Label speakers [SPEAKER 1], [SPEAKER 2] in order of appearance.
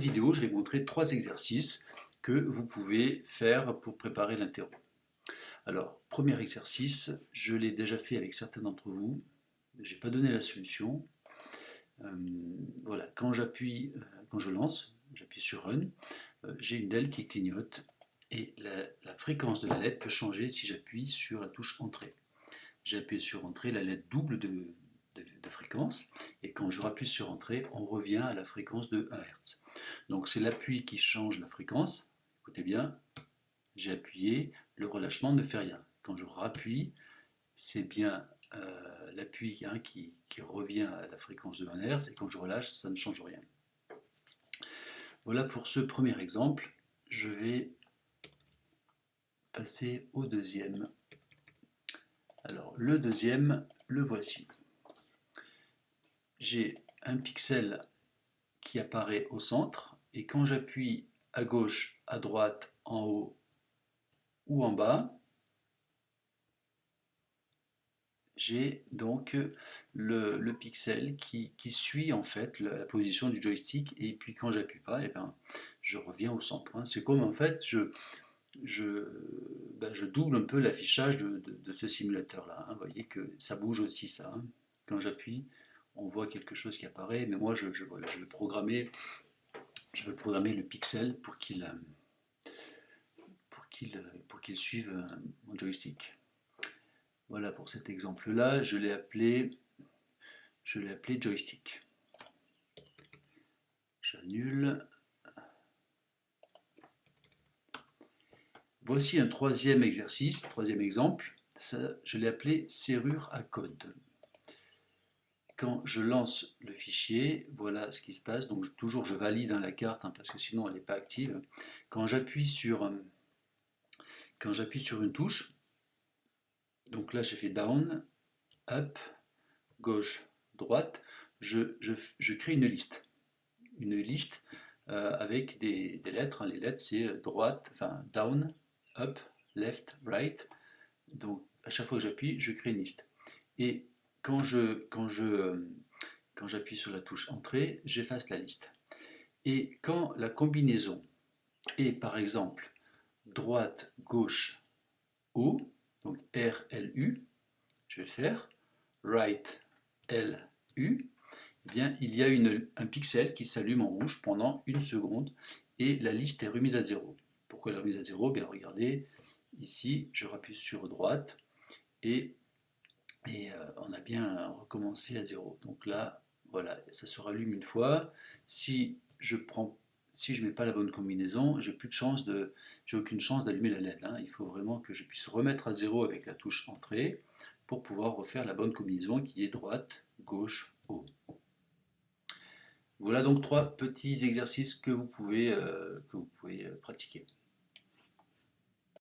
[SPEAKER 1] vidéo, je vais montrer 3 exercices que vous pouvez faire pour préparer l'interro. Alors, premier exercice, je l'ai déjà fait avec certains d'entre vous, je n'ai pas donné la solution. Voilà, quand je lance, j'appuie sur Run, j'ai une LED qui clignote et la fréquence de la LED peut changer si j'appuie sur la touche Entrée. J'ai appuyé sur Entrée, la LED double de fréquence, et quand je rappuie sur Entrée, on revient à la fréquence de 1 Hz. Donc c'est l'appui qui change la fréquence. Écoutez bien, j'ai appuyé, le relâchement ne fait rien. Quand je rappuie, c'est bien l'appui qui revient à la fréquence de 1 Hz, et quand je relâche, ça ne change rien. Voilà pour ce premier exemple. Je vais passer au deuxième. Alors le deuxième, le voici. J'ai un pixel qui apparaît au centre, et quand j'appuie à gauche, à droite, en haut ou en bas, j'ai donc le pixel qui suit en fait la position du joystick, et puis quand j'appuie pas, et ben, je reviens au centre. C'est comme en fait je double un peu l'affichage de ce simulateur là. Vous voyez que ça bouge aussi ça. Quand j'appuie, on voit quelque chose qui apparaît, mais moi voilà, je vais programmer le pixel pour qu'il suive mon joystick. Voilà pour cet exemple-là, je l'ai appelé joystick. J'annule. Voici un troisième exercice, troisième exemple. Ça, je l'ai appelé serrure à code. Quand je lance le fichier, voilà ce qui se passe. Donc toujours je valide la carte parce que sinon elle n'est pas active. Quand j'appuie sur une touche, donc là j'ai fait down, up, gauche, droite, je crée une liste. Une liste avec des lettres. Les lettres c'est droite, enfin down, up, left, right. Donc à chaque fois que j'appuie, je crée une liste. Et quand j'appuie sur la touche Entrée, j'efface la liste. Et quand la combinaison est par exemple droite, gauche, haut, donc R, L, U, je vais le faire, right, L, U, eh bien, il y a un pixel qui s'allume en rouge pendant 1 seconde et la liste est remise à 0. Pourquoi elle est remise à 0? Bien, regardez, ici, je rappuie sur droite et on a bien recommencé à 0. Donc là, voilà, ça se rallume une fois. Si je mets pas la bonne combinaison, j'ai aucune chance d'allumer la LED. Il faut vraiment que je puisse remettre à 0 avec la touche Entrée pour pouvoir refaire la bonne combinaison qui est droite, gauche, haut. Voilà donc 3 petits exercices que vous pouvez pratiquer.